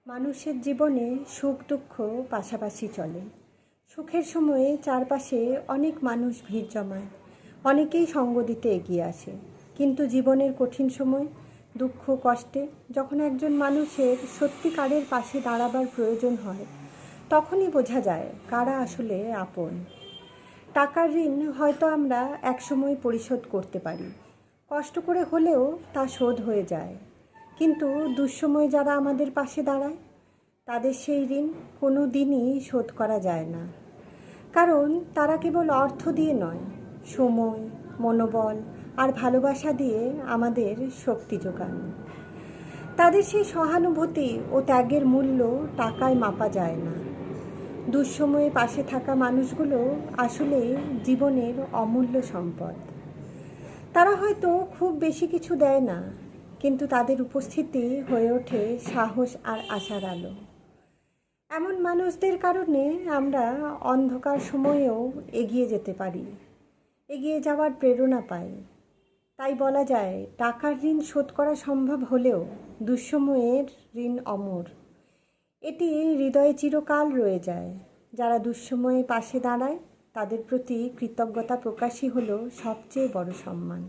মানুষের জীবনে সুখ দুঃখ পাশাপাশি চলে। সুখের সময়ে চারপাশে অনেক মানুষ ভিড় জমায়, অনেকেই সঙ্গ দিতে এগিয়ে আসে। কিন্তু জীবনের কঠিন সময়, দুঃখ কষ্টে যখন একজন মানুষের সত্যিকারের পাশে দাঁড়াবার প্রয়োজন হয়, তখনই বোঝা যায় কারা আসলে আপন। টাকার ঋণ হয়তো আমরা একসময় পরিশোধ করতে পারি, কষ্ট করে হলেও তা শোধ হয়ে যায়। কিন্তু দুঃসময়ে যারা আমাদের পাশে দাঁড়ায়, তাদের সেই ঋণ কোনো দিনই শোধ করা যায় না। কারণ তারা কেবল অর্থ দিয়ে নয়, সময়, মনোবল আর ভালোবাসা দিয়ে আমাদের শক্তি যোগান। তাদের সেই সহানুভূতি ও ত্যাগের মূল্য টাকায় মাপা যায় না। দুঃসময়ে পাশে থাকা মানুষগুলো আসলে জীবনের অমূল্য সম্পদ। তারা হয়তো খুব বেশি কিছু দেয় না, কিন্তু তাদের উপস্থিতি হয়ে ওঠে সাহস আর আশার আলো। এমন মানুষদের কারণে আমরা অন্ধকার সময়েও এগিয়ে যেতে পারি, এগিয়ে যাওয়ার প্রেরণা পাই। তাই বলা যায়, টাকার ঋণ শোধ করা সম্ভব হলেও দুঃসময়ের ঋণ অমর। এটি হৃদয়ে চিরকাল রয়ে যায়। যারা দুঃসময়ে পাশে দাঁড়ায়, তাদের প্রতি কৃতজ্ঞতা প্রকাশই হলো সবচেয়ে বড় সম্মান।